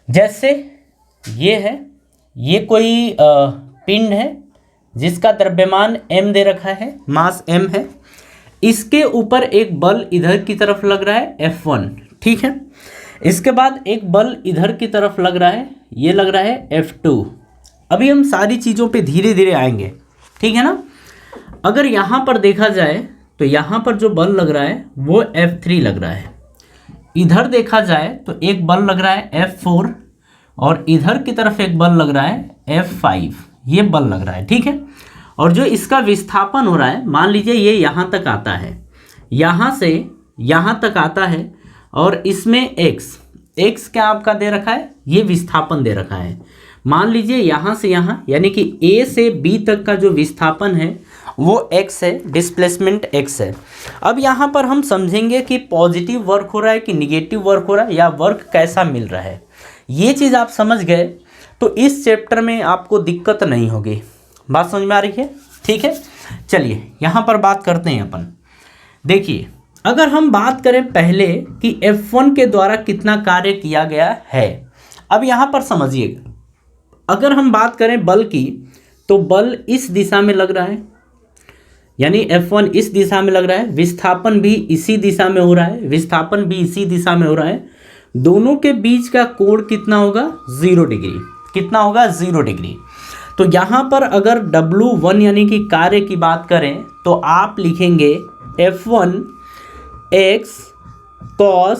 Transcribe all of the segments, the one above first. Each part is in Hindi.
जैसे ये है, ये कोई पिंड है जिसका द्रव्यमान m दे रखा है, मास m है, इसके ऊपर एक बल इधर की तरफ लग रहा है F1, ठीक है। इसके बाद एक बल इधर की तरफ लग रहा है, ये लग रहा है F2। अभी हम सारी चीज़ों पे धीरे धीरे आएंगे, ठीक है ना। अगर यहाँ पर देखा जाए तो यहाँ पर जो बल लग रहा है वो F3 लग रहा है, इधर देखा जाए तो एक बल लग रहा है F4 और इधर की तरफ एक बल लग रहा है F5, ये बल लग रहा है, ठीक है। और जो इसका विस्थापन हो रहा है, मान लीजिए ये यहाँ तक आता है, यहाँ से यहाँ तक आता है, और इसमें x क्या आपका दे रखा है, ये विस्थापन दे रखा है। मान लीजिए यहाँ से यहाँ, यानी कि A से B तक का जो विस्थापन है वो x है, डिस्प्लेसमेंट x है। अब यहाँ पर हम समझेंगे कि पॉजिटिव वर्क हो रहा है कि निगेटिव वर्क हो रहा है, या वर्क कैसा मिल रहा है। ये चीज़ आप समझ गए तो इस चैप्टर में आपको दिक्कत नहीं होगी। बात समझ में आ रही है, ठीक है। चलिए यहाँ पर बात करते हैं अपन। देखिए, अगर हम बात करें पहले कि F1 के द्वारा कितना कार्य किया गया है, अब यहाँ पर समझिएगा, अगर हम बात करें बल की तो बल इस दिशा में लग रहा है, यानी F1 इस दिशा में लग रहा है, विस्थापन भी इसी दिशा में हो रहा है, विस्थापन भी इसी दिशा में हो रहा है। दोनों के बीच का कोण कितना होगा, 0 डिग्री। कितना होगा, 0 डिग्री। तो यहाँ पर अगर W1 यानी कि कार्य की बात करें तो आप लिखेंगे F1 x cos,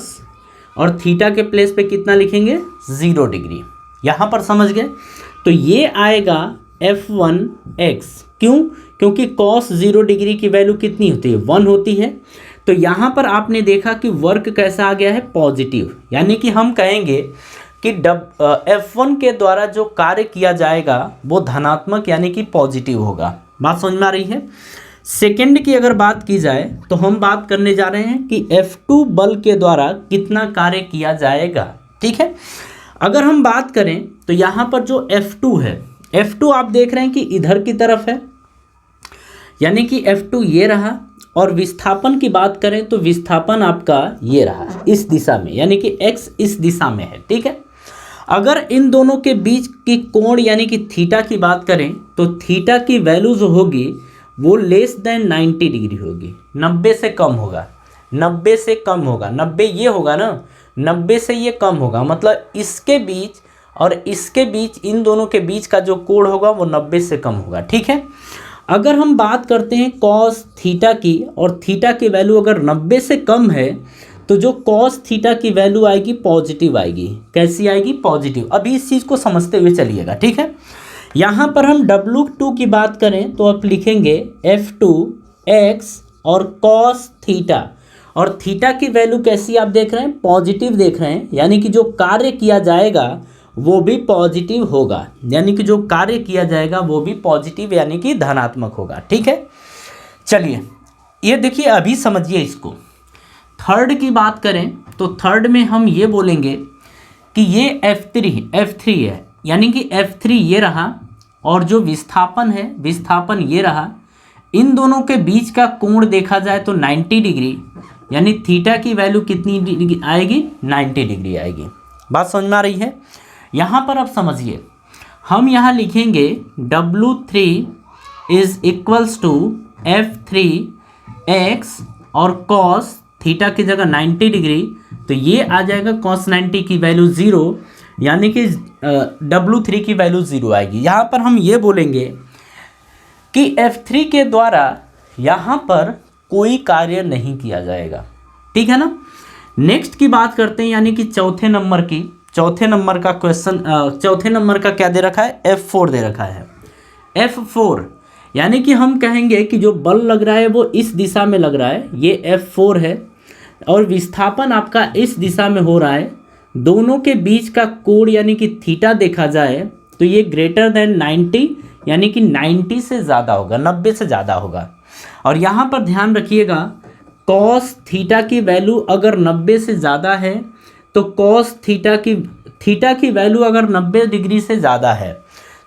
और थीटा के प्लेस पे कितना लिखेंगे, 0 डिग्री। यहाँ पर समझ गए। तो ये आएगा F1 x, क्यों, क्योंकि cos 0 डिग्री की वैल्यू कितनी होती है, 1 होती है। तो यहाँ पर आपने देखा कि वर्क कैसा आ गया है, पॉजिटिव, यानी कि हम कहेंगे कि F1 के द्वारा जो कार्य किया जाएगा वो धनात्मक यानी कि पॉजिटिव होगा। बात समझ में आ रही है। सेकेंड की अगर बात की जाए तो हम बात करने जा रहे हैं कि F2 बल के द्वारा कितना कार्य किया जाएगा, ठीक है। अगर हम बात करें तो यहाँ पर जो F2 है, F2 आप देख रहे हैं कि इधर की तरफ है, यानी कि F2 ये रहा, और विस्थापन की बात करें तो विस्थापन आपका ये रहा इस दिशा में, यानी कि x इस दिशा में है, ठीक है। अगर इन दोनों के बीच की कोण यानी कि थीटा की बात करें तो थीटा की वैल्यू जो होगी वो लेस देन 90 डिग्री होगी, 90 से कम होगा, 90 से कम होगा, 90 ये होगा ना, 90 से ये कम होगा, मतलब इसके बीच और इसके बीच, इन दोनों के बीच का जो कोण होगा वो 90 से कम होगा, ठीक है। अगर हम बात करते हैं कॉस थीटा की, और थीटा की वैल्यू अगर 90 से कम है तो जो कॉस थीटा की वैल्यू आएगी पॉजिटिव आएगी। कैसी आएगी, पॉजिटिव। अभी इस चीज़ को समझते हुए चलिएगा, ठीक है। यहाँ पर हम W2 की बात करें तो आप लिखेंगे F2 x और कॉस थीटा, और थीटा की वैल्यू कैसी आप देख रहे हैं, पॉजिटिव देख रहे हैं, यानी कि जो कार्य किया जाएगा वो भी पॉजिटिव होगा, यानी कि जो कार्य किया जाएगा वो भी पॉजिटिव यानी कि धनात्मक होगा, ठीक है। चलिए ये देखिए, अभी समझिए इसको। थर्ड की बात करें तो थर्ड में हम ये बोलेंगे कि ये F3 है, यानी कि F3 ये रहा, और जो विस्थापन है, विस्थापन ये रहा। इन दोनों के बीच का कोण देखा जाए तो 90 डिग्री, यानी थीटा की वैल्यू कितनी आएगी, 90 डिग्री आएगी। बात समझ में आ रही है। यहाँ पर आप समझिए, हम यहाँ लिखेंगे W3 is equals to F3x और cos थीटा की जगह 90 डिग्री, तो ये आ जाएगा cos 90 की वैल्यू 0, यानी कि W3 की वैल्यू 0 आएगी। यहाँ पर हम ये बोलेंगे कि F3 के द्वारा यहाँ पर कोई कार्य नहीं किया जाएगा, ठीक है ना। नेक्स्ट की बात करते हैं, यानी कि चौथे नंबर की। चौथे नंबर का क्वेश्चन, चौथे नंबर का क्या दे रखा है, F4 दे रखा है। F4 यानी कि हम कहेंगे कि जो बल लग रहा है वो इस दिशा में लग रहा है, ये F4 है, और विस्थापन आपका इस दिशा में हो रहा है। दोनों के बीच का कोण यानी कि थीटा देखा जाए तो ये ग्रेटर देन 90, यानी कि 90 से ज़्यादा होगा, 90 से ज़्यादा होगा। और यहाँ पर ध्यान रखिएगा, कॉस थीटा की वैल्यू अगर 90 से ज़्यादा है तो कॉस थीटा की वैल्यू अगर 90 डिग्री से ज़्यादा है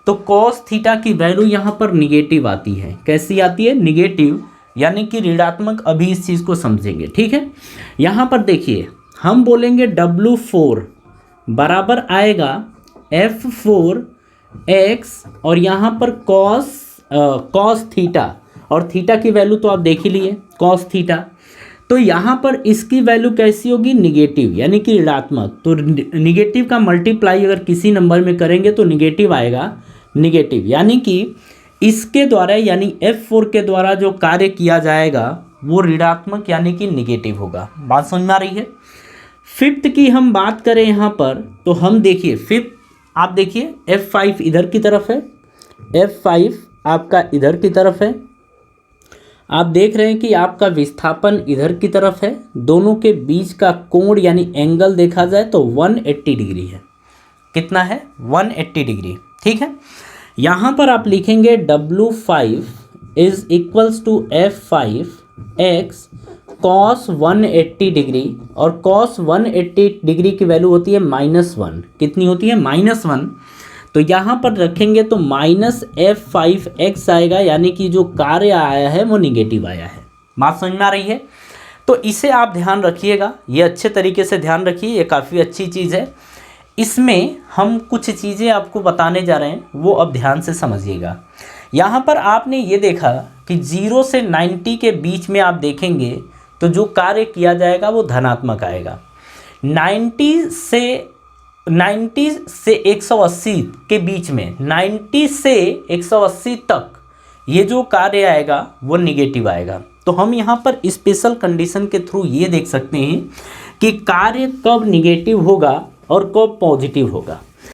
तो कॉस थीटा की वैल्यू यहाँ पर निगेटिव आती है। कैसी आती है, निगेटिव, यानी कि ऋणात्मक। अभी इस चीज़ को समझेंगे, ठीक है। यहाँ पर देखिए, हम बोलेंगे W4 बराबर आएगा f4x और यहाँ पर cos थीटा, और थीटा की वैल्यू तो आप देख ही लिए cos थीटा। तो यहाँ पर इसकी वैल्यू कैसी होगी, निगेटिव, यानी कि ऋणात्मक। तो निगेटिव का मल्टीप्लाई अगर किसी नंबर में करेंगे तो निगेटिव आएगा, निगेटिव, यानी कि इसके द्वारा यानी f4 के द्वारा जो कार्य किया जाएगा वो ऋणात्मक यानी कि निगेटिव होगा। बात समझ में आ रही है। फिफ्थ की हम बात करें यहाँ पर, तो हम देखिए फिफ्थ, आप देखिए f5 इधर की तरफ है, f5 आपका इधर की तरफ है, आप देख रहे हैं कि आपका विस्थापन इधर की तरफ है, दोनों के बीच का कोण यानी एंगल देखा जाए तो 180 डिग्री है। कितना है, 180 डिग्री, ठीक है। यहाँ पर आप लिखेंगे W5 is equals to F5x cos 180 degree, और cos 180 डिग्री की वैल्यू होती है -1। कितनी होती है, -1। तो यहाँ पर रखेंगे तो -F5x आएगा, यानी कि जो कार्य आया है वो निगेटिव आया है। बात समझ में आ रही है। तो इसे आप ध्यान रखिएगा, ये अच्छे तरीके से ध्यान रखिए, ये काफ़ी अच्छी चीज़ है। इसमें हम कुछ चीज़ें आपको बताने जा रहे हैं, वो अब ध्यान से समझिएगा। यहाँ पर आपने ये देखा कि 0 से 90 के बीच में आप देखेंगे तो जो कार्य किया जाएगा वो धनात्मक आएगा। 90 से 180 के बीच में, 90 से 180 तक ये जो कार्य आएगा वो निगेटिव आएगा। तो हम यहाँ पर स्पेशल कंडीशन के थ्रू ये देख सकते हैं कि कार्य कब निगेटिव होगा और कब पॉजिटिव होगा।